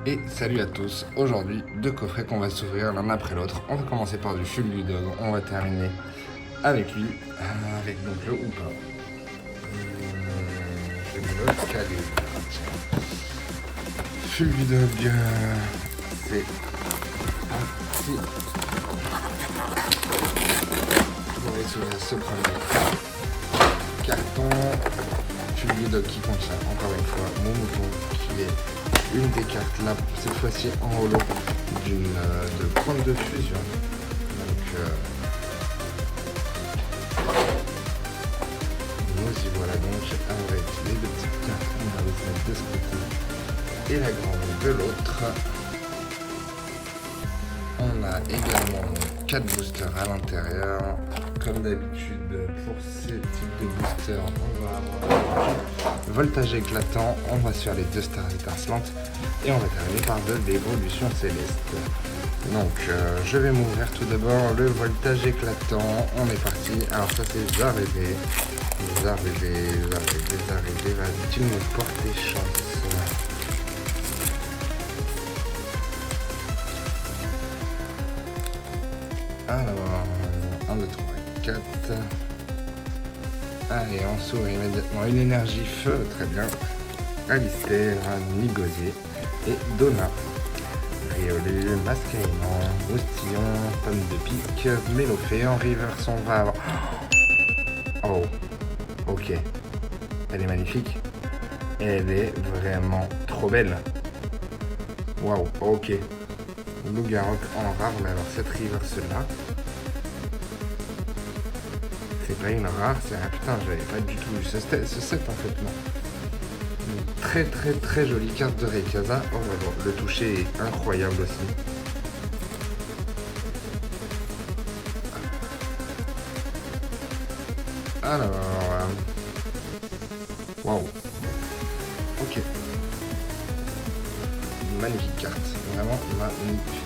Et salut à tous, aujourd'hui deux coffrets qu'on va s'ouvrir l'un après l'autre. On va commencer par du Fulgudog, on va terminer avec lui, avec donc le ou pas. Je vais me le caler. Fulgudog, c'est parti. On va s'ouvrir ce premier carton. Fulgudog qui contient encore une fois mon mouton qui est une des cartes là, cette fois-ci en holo de pointe de fusion. Donc nous y voilà donc avec les deux petites cartes, on va les mettre de ce côté et la grande de l'autre. On a également 4 boosters à l'intérieur. Comme d'habitude, pour ces types de boosters, on va avoir voltage éclatant, on va se faire les 2 stars étincelantes et on va terminer par de l'évolution céleste. Donc, je vais m'ouvrir tout d'abord le voltage éclatant. On est parti. Alors, ça, c'est les arrivées. Va-t-il nous porter chance? Alors, 1, 2, 3, 4. Allez, on s'ouvre immédiatement une énergie feu, très bien. Alistair, Nigosier et Donna. Riolu, Mascaïman, Moustillon, Pomme de Pique, Mélofée, en reverse, on va avoir... Oh, ok. Elle est magnifique. Elle est vraiment trop belle. Waouh, ok. Lougarok en rare, mais alors cette reverse-là... C'est pas une rare, c'est... Ah putain, j'avais pas du tout vu ce set en fait, non. Une très jolie carte de Rayquaza. Oh là là, le toucher est incroyable aussi. Alors... Waouh. Ok. Magnifique carte, vraiment magnifique.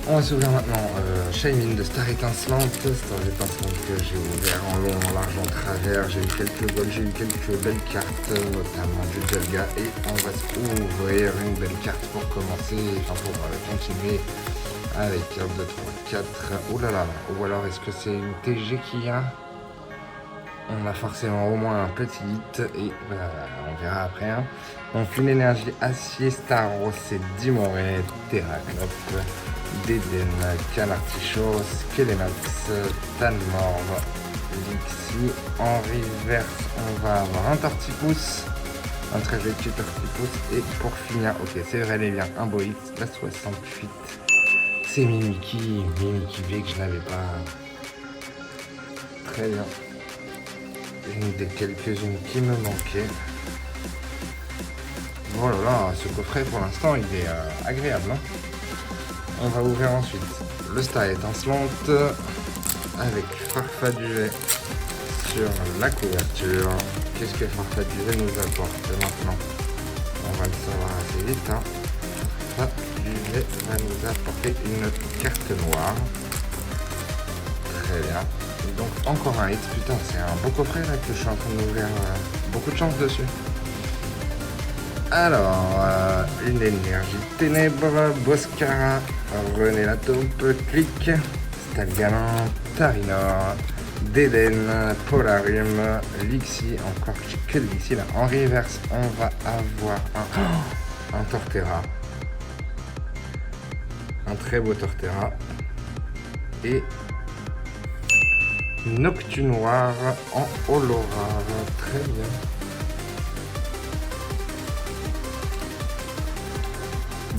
On va s'ouvrir maintenant Shaymin de Star Étincelante. Star Étincelante que j'ai ouvert en long, en large, en travers. J'ai eu quelques goals, j'ai eu quelques belles cartes, notamment du Jelga. Et on va s'ouvrir une belle carte pour commencer, enfin pour continuer avec 1, 2, 3, 4. Oh là là là. Ou alors est-ce que c'est une TG qu'il y a? On a forcément au moins un petit hit et on verra après. Hein. Donc une énergie acier, Staros, c'est Dimoré, Terracnop, Deden, Calartichos, Kelemax, Tanmorve, Lixi. En reverse, on va avoir un Tortipousse, un très joli petit Tortipousse. Et pour finir, ok, c'est vrai les bien, un beau hit, la 68. C'est Mimikyu V que je n'avais pas. Très bien. Une des quelques-unes qui me manquaient. Oh là là, ce coffret pour l'instant il est agréable. Hein. On va ouvrir ensuite le Star Étincelante avec Farfaduet sur la couverture. Qu'est-ce que Farfaduet nous apporte maintenant? On va le savoir assez vite. Hein. Farfaduet va nous apporter une carte noire. Très bien. Et donc encore un hit, putain c'est un beau coffret là que je suis en train d'ouvrir, beaucoup de chance dessus. Alors, une énergie ténèbres, Boscara, René la taupe, Click, Stalgalan, Tarinor, Deden, Polarium, Lixi, encore que Lixi là. En reverse, on va avoir un Torterra. Un très beau Torterra. Et Noctunoir en holo rare, très bien.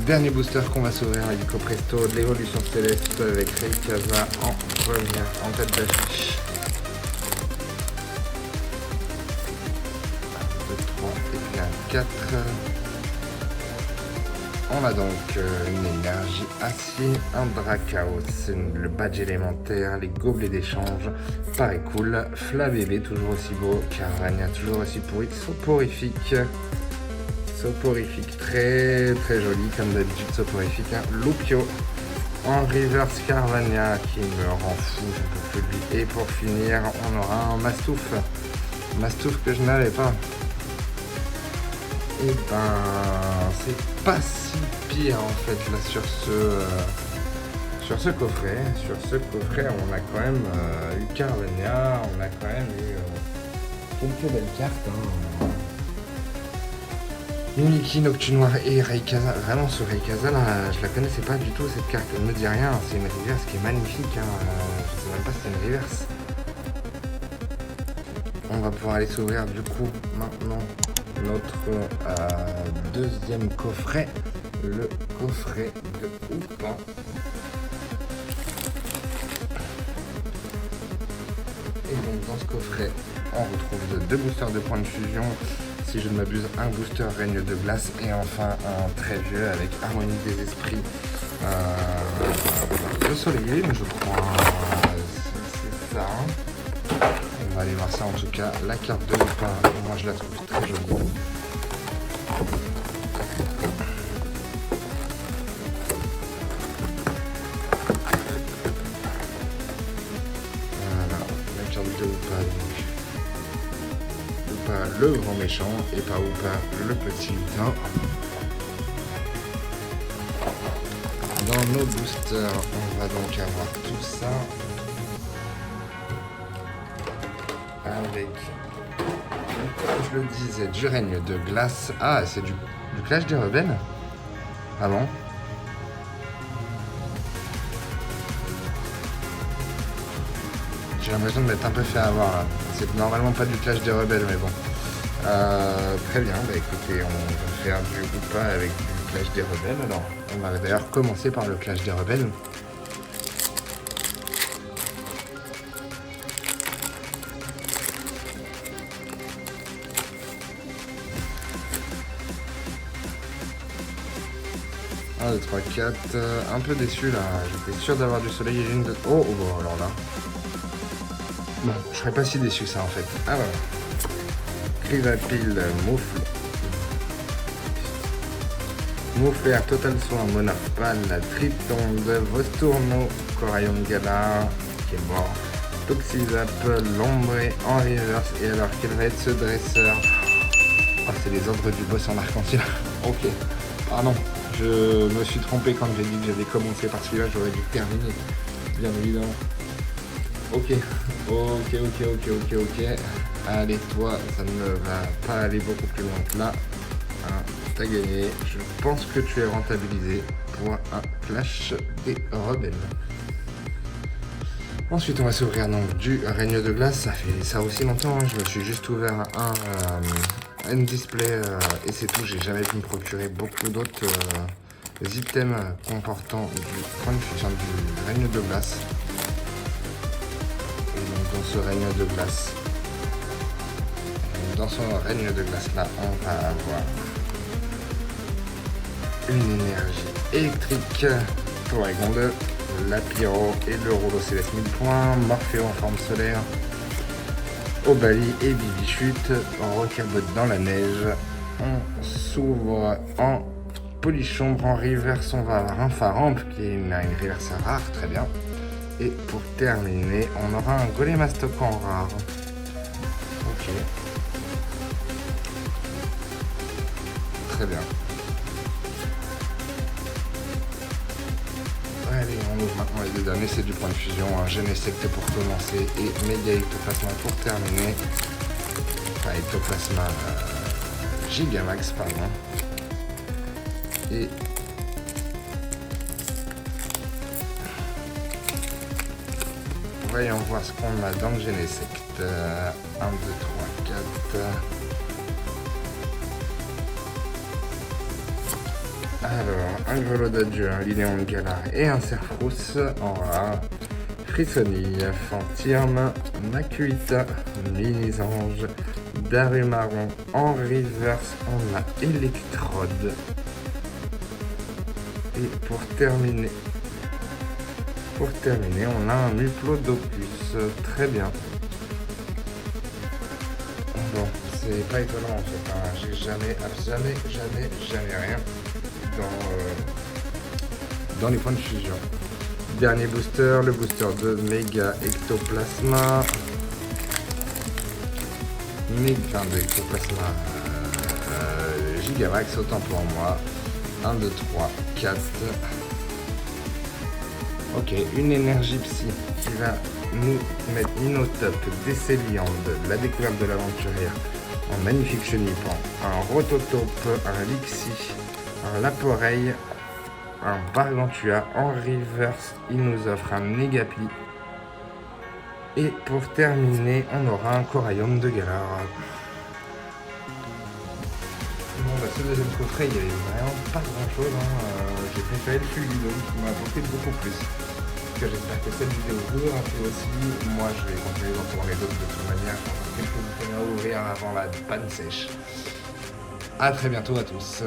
Dernier booster qu'on va s'ouvrir avec Copresto de l'évolution céleste avec Rayquaza en première, en tête d'affiche. 1, 2, 3 et puis un 4. On a donc une énergie acier, un Dracaos, le badge élémentaire, les gobelets d'échange, pareil cool, Flabébé toujours aussi beau, Caravania toujours aussi pourri, soporifique, très joli comme d'habitude, soporifique, hein. Lupio en reverse, Caravania qui me rend fou, je peux plus lui. Et pour finir, on aura un Mastouf que je n'avais pas. Et ben c'est pas si pire en fait là sur ce coffret. Sur ce coffret, on a quand même eu Carvania, on a quand même eu quelques belles cartes. Hein. Uniki, Noctu Noir et Rayquaza. Vraiment, ce Rayquaza là, je la connaissais pas du tout cette carte. Elle me dit rien. C'est une reverse qui est magnifique. Hein. Je sais même pas si c'est une reverse. On va pouvoir aller s'ouvrir du coup maintenant notre deuxième coffret, le coffret de Houpa. Et donc dans ce coffret, on retrouve deux boosters de points de fusion, si je ne m'abuse, un booster règne de glace et enfin un très vieux avec harmonie des esprits. Le soleil, je crois, c'est ça. On va aller voir ça en tout cas. La carte de Houpa, moi je la trouve très jolie. Voilà, la carte de Houpa donc. Houpa le grand méchant et pas Houpa le petit lutin. Dans nos boosters, on va donc avoir tout ça. Avec, comme je le disais, du règne de glace. Ah, c'est du clash des rebelles. Ah bon? J'ai l'impression de m'être un peu fait avoir là. C'est normalement pas du clash des rebelles, mais bon. Très bien, bah écoutez, on va faire du Houpa avec du clash des rebelles. Alors, on va d'ailleurs commencer par le clash des rebelles. Un, 2, 3, 4, un peu déçu là, j'étais sûr d'avoir du soleil et une de... Oh, bon alors là. Bon, je serais pas si déçu que ça en fait. Ah voilà. Crivapille, Moufle. Moufler, Total Soin, Monarpal, Tritonde, Vostourno, Coraillon Gala, qui est mort. Toxizap, Lombré en reverse. Et alors, quel va être ce dresseur? Oh, c'est les ordres du boss en arc-en-ciel. Ok. Ah non. Je me suis trompé quand j'ai dit que j'avais commencé par celui-là, j'aurais dû terminer, bien évidemment. Ok. Allez, toi, ça ne va pas aller beaucoup plus loin que là. Hein, t'as gagné. Je pense que tu es rentabilisé pour un clash des rebelles. Ensuite, on va s'ouvrir donc du règne de glace. Ça fait ça aussi longtemps. Hein. Je me suis juste ouvert un display et c'est tout. J'ai jamais pu me procurer beaucoup d'autres items comportant du point de fusion du règne de glace. Et donc dans ce règne de glace, là, on va avoir une énergie électrique pour la Gonde, la Pyro et le rouleau céleste 1000 points, Morphéo en forme solaire, Obali et Bibichute, Rocabote dans la neige. On s'ouvre en Polichombre, en reverse, on va avoir un Faramp qui est une reverse rare, très bien. Et pour terminer, on aura un Golémastoc en rare. Ok. Très bien. Allez, on ouvre maintenant les deux derniers, c'est du point de fusion, un Genesect pour commencer et Méga Ectoplasma pour terminer. Enfin, Ectoplasma Gigamax, pardon. Et voyons voir ce qu'on a dans le Genesect. 1, 2, 3, 4. Alors, un Grelot d'adieu, un Linéon de Galar et un Serfrousse en rare. Frissonille, Fantirme, Makuita, Minisange, Darumaron en reverse, on a Electrode. Et pour terminer, on a un Muplodopus. Très bien. Bon, c'est pas étonnant en fait. Hein. J'ai jamais rien dans les points de fusion. Dernier booster, le booster de Méga Ectoplasma. Méga Ectoplasma Gigavax, autant pour moi. 1, 2, 3, 4. Ok, une énergie psy qui va nous mettre Inotop, Décéliande, la découverte de l'aventurière, un magnifique chenipan, un Rototope, un Lixie, un Laporeille, un Bargantua. En reverse, il nous offre un Negapi. Et pour terminer, on aura un Coraillon de Galar. Bon, bah, ce deuxième coffret, il n'y avait vraiment pas grand chose. J'ai préféré le Fulgidon qui m'a apporté beaucoup plus. J'espère que cette vidéo vous aura plu aussi. Moi, je vais continuer d'en tourner d'autres de toute manière. Quelque chose de à ouvrir avant la panne sèche. A très bientôt à tous.